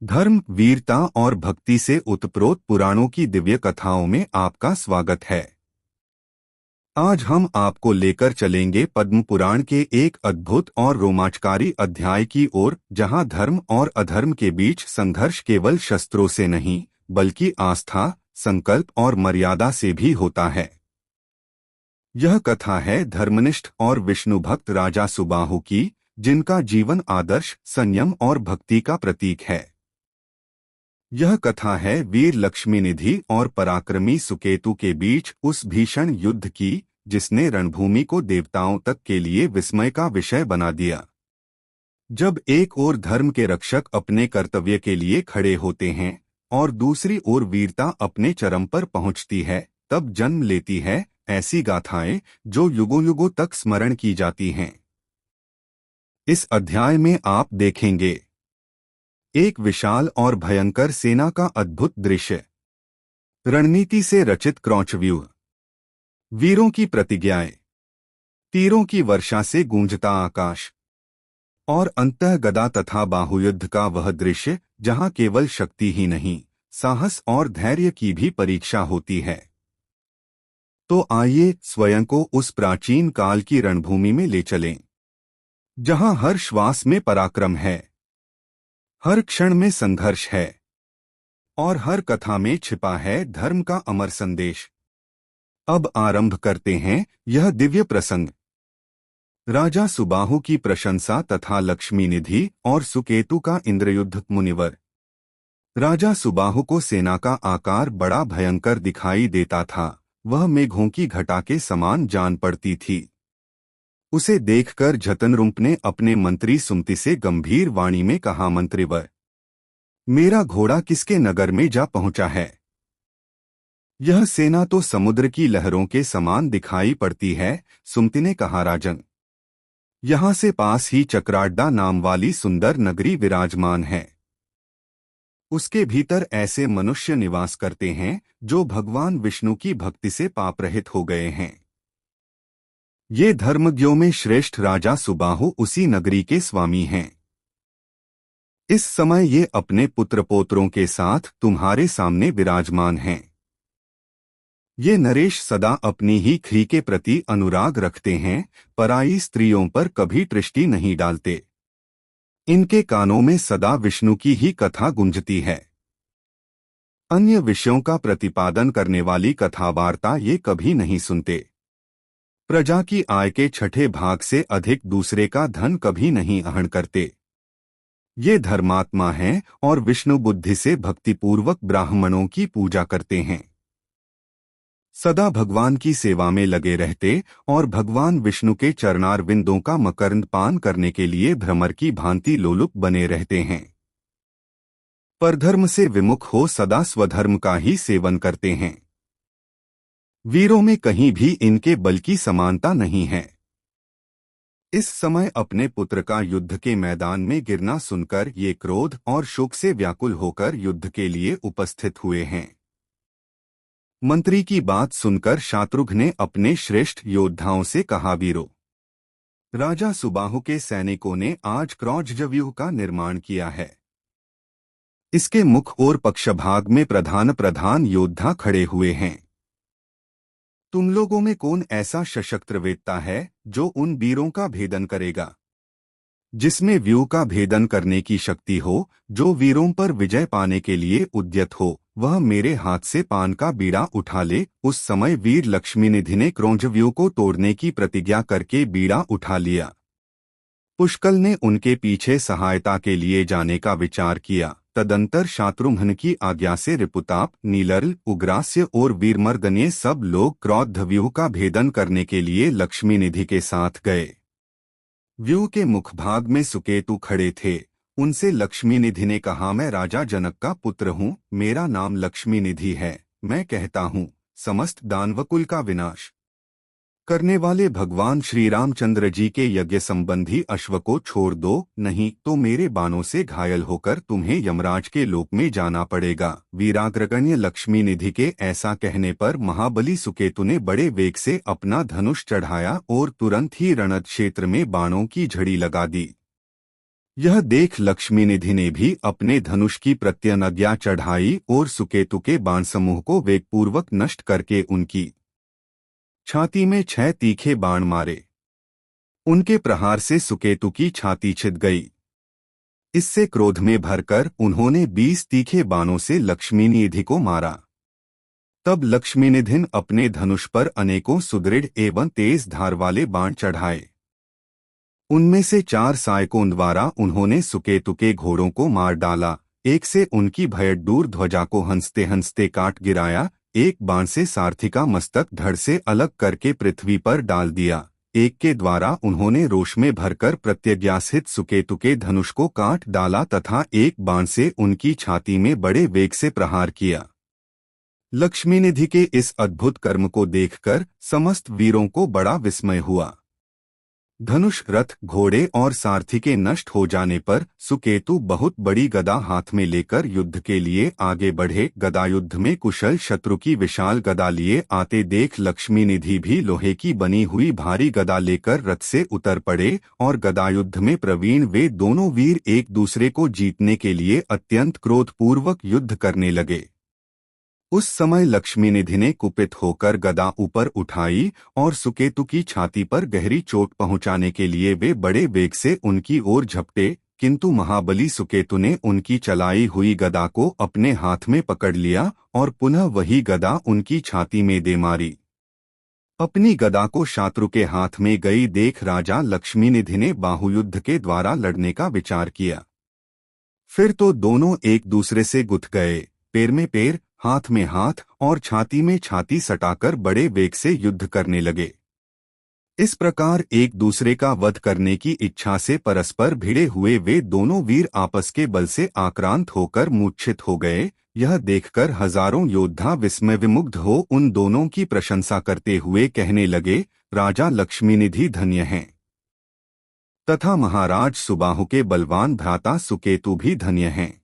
धर्म, वीरता और भक्ति से उत्प्रोत पुराणों की दिव्य कथाओं में आपका स्वागत है। आज हम आपको लेकर चलेंगे पद्म पुराण के एक अद्भुत और रोमांचकारी अध्याय की ओर, जहां धर्म और अधर्म के बीच संघर्ष केवल शस्त्रों से नहीं, बल्कि आस्था, संकल्प और मर्यादा से भी होता है। यह कथा है धर्मनिष्ठ और विष्णु भक्त राजा सुबाहु की, जिनका जीवन आदर्श, संयम और भक्ति का प्रतीक है। यह कथा है वीर लक्ष्मीनिधि और पराक्रमी सुकेतु के बीच उस भीषण युद्ध की, जिसने रणभूमि को देवताओं तक के लिए विस्मय का विषय बना दिया। जब एक ओर धर्म के रक्षक अपने कर्तव्य के लिए खड़े होते हैं और दूसरी ओर वीरता अपने चरम पर पहुंचती है, तब जन्म लेती है ऐसी गाथाएं जो युगों युगों तक स्मरण की जाती हैं। इस अध्याय में आप देखेंगे एक विशाल और भयंकर सेना का अद्भुत दृश्य, रणनीति से रचित क्रौंचव्यूह, वीरों की प्रतिज्ञाएं, तीरों की वर्षा से गूंजता आकाश, और अंतः गदा तथा बाहुयुद्ध का वह दृश्य जहां केवल शक्ति ही नहीं, साहस और धैर्य की भी परीक्षा होती है। तो आइए स्वयं को उस प्राचीन काल की रणभूमि में ले चलें, जहां हर श्वास में पराक्रम है, हर क्षण में संघर्ष है और हर कथा में छिपा है धर्म का अमर संदेश। अब आरंभ करते हैं यह दिव्य प्रसंग। राजा सुबाहु की प्रशंसा तथा लक्ष्मीनिधि और सुकेतु का इंद्रयुद्ध। मुनिवर राजा सुबाहु को सेना का आकार बड़ा भयंकर दिखाई देता था। वह मेघों की घटा के समान जान पड़ती थी। उसे देखकर झतनरुंप ने अपने मंत्री सुमति से गंभीर वाणी में कहा, मंत्रीवर, मेरा घोड़ा किसके नगर में जा पहुंचा है? यह सेना तो समुद्र की लहरों के समान दिखाई पड़ती है। सुमति ने कहा, राजन, यहां से पास ही चक्राड्डा नाम वाली सुंदर नगरी विराजमान है। उसके भीतर ऐसे मनुष्य निवास करते हैं जो भगवान विष्णु की भक्ति से पापरहित हो गए हैं। ये धर्मज्ञों में श्रेष्ठ राजा सुबाहु उसी नगरी के स्वामी हैं। इस समय ये अपने पुत्र पोत्रों के साथ तुम्हारे सामने विराजमान हैं। ये नरेश सदा अपनी ही खी के प्रति अनुराग रखते हैं, पराई स्त्रियों पर कभी दृष्टि नहीं डालते। इनके कानों में सदा विष्णु की ही कथा गूंजती है। अन्य विषयों का प्रतिपादन करने वाली कथा वार्ता ये कभी नहीं सुनते। प्रजा की आय के छठे भाग से अधिक दूसरे का धन कभी नहीं आहरण करते। ये धर्मात्मा हैं और विष्णु बुद्धि से भक्तिपूर्वक ब्राह्मणों की पूजा करते हैं। सदा भगवान की सेवा में लगे रहते और भगवान विष्णु के चरणारविंदों का मकरंद पान करने के लिए भ्रमर की भांति लोलुप बने रहते हैं। परधर्म से विमुख हो सदा स्वधर्म का ही सेवन करते हैं। वीरों में कहीं भी इनके बल की समानता नहीं है। इस समय अपने पुत्र का युद्ध के मैदान में गिरना सुनकर ये क्रोध और शोक से व्याकुल होकर युद्ध के लिए उपस्थित हुए हैं। मंत्री की बात सुनकर शत्रुघ्न ने अपने श्रेष्ठ योद्धाओं से कहा, वीरों, राजा सुबाहु के सैनिकों ने आज क्रौंचव्यूह का निर्माण किया है। इसके मुख और पक्षभाग में प्रधान प्रधान योद्धा खड़े हुए हैं। तुम लोगों में कौन ऐसा सशक्त वेत्ता है जो उन वीरों का भेदन करेगा? जिसमें व्यूह का भेदन करने की शक्ति हो, जो वीरों पर विजय पाने के लिए उद्यत हो, वह मेरे हाथ से पान का बीड़ा उठा ले। उस समय वीर लक्ष्मीनिधि ने क्रौंचव्यूह को तोड़ने की प्रतिज्ञा करके बीड़ा उठा लिया। पुष्कल ने उनके पीछे सहायता के लिए जाने का विचार किया। तदंतर शत्रुघ्न की आज्ञा से रिपुताप, नीलर्ल, उग्रास्य और वीरमर्दन सब लोग क्रौंचव्यूह का भेदन करने के लिए लक्ष्मीनिधि के साथ गए। व्यूह के मुखभाग में सुकेतु खड़े थे। उनसे लक्ष्मीनिधि ने कहा, मैं राजा जनक का पुत्र हूँ, मेरा नाम लक्ष्मीनिधि है। मैं कहता हूँ, समस्त दानवकुल का विनाश करने वाले भगवान श्री रामचंद्र जी के यज्ञ संबंधी अश्व को छोड़ दो, नहीं तो मेरे बाणों से घायल होकर तुम्हें यमराज के लोक में जाना पड़ेगा। वीराग्रगण्य लक्ष्मीनिधि के ऐसा कहने पर महाबली सुकेतु ने बड़े वेग से अपना धनुष चढ़ाया और तुरंत ही रणक्षेत्र में बाणों की झड़ी लगा दी। यह देख लक्ष्मीनिधि ने भी अपने धनुष की प्रत्यनज्ञा चढ़ाई और सुकेतु के बाण समूह को वेगपूर्वक नष्ट करके उनकी छाती में 6 तीखे बाण मारे। उनके प्रहार से सुकेतु की छाती छिद गई। इससे क्रोध में भरकर उन्होंने 20 तीखे बाणों से लक्ष्मीनिधि को मारा। तब लक्ष्मीनिधि अपने धनुष पर अनेकों सुदृढ़ एवं तेज धार वाले बाण चढ़ाए। उनमें से 4 सहायकों द्वारा उन्होंने सुकेतु के घोड़ों को मार डाला। एक से उनकी भयड्डूर ध्वजा को हंसते हंसते काट गिराया। एक बाण से सारथी का मस्तक धड़ से अलग करके पृथ्वी पर डाल दिया। एक के द्वारा उन्होंने रोष में भरकर प्रत्यज्ञासित सुकेतु के धनुष को काट डाला तथा एक बाण से उनकी छाती में बड़े वेग से प्रहार किया। लक्ष्मीनिधि के इस अद्भुत कर्म को देखकर समस्त वीरों को बड़ा विस्मय हुआ। धनुष, रथ, घोड़े और सारथी के नष्ट हो जाने पर सुकेतु बहुत बड़ी गदा हाथ में लेकर युद्ध के लिए आगे बढ़े। गदायुद्ध में कुशल शत्रु की विशाल गदा लिए आते देख लक्ष्मीनिधि भी लोहे की बनी हुई भारी गदा लेकर रथ से उतर पड़े और गदायुद्ध में प्रवीण वे दोनों वीर एक दूसरे को जीतने के लिए अत्यंत क्रोधपूर्वक युद्ध करने लगे। उस समय लक्ष्मीनिधि ने कुपित होकर गदा ऊपर उठाई और सुकेतु की छाती पर गहरी चोट पहुंचाने के लिए वे बड़े वेग से उनकी ओर झपटे, किंतु महाबली सुकेतु ने उनकी चलाई हुई गदा को अपने हाथ में पकड़ लिया और पुनः वही गदा उनकी छाती में दे मारी। अपनी गदा को शत्रु के हाथ में गई देख राजा लक्ष्मीनिधि ने बाहुयुद्ध के द्वारा लड़ने का विचार किया। फिर तो दोनों एक दूसरे से गुथ गए, पैर में पैर, हाथ में हाथ और छाती में छाती सटाकर बड़े वेग से युद्ध करने लगे। इस प्रकार एक दूसरे का वध करने की इच्छा से परस्पर भिड़े हुए वे दोनों वीर आपस के बल से आक्रांत होकर मूर्छित हो गए। यह देखकर हजारों योद्धा विस्मय विमुग्ध हो उन दोनों की प्रशंसा करते हुए कहने लगे, राजा लक्ष्मीनिधि धन्य हैं तथा महाराज सुबाहु के बलवान भ्राता सुकेतु भी धन्य हैं।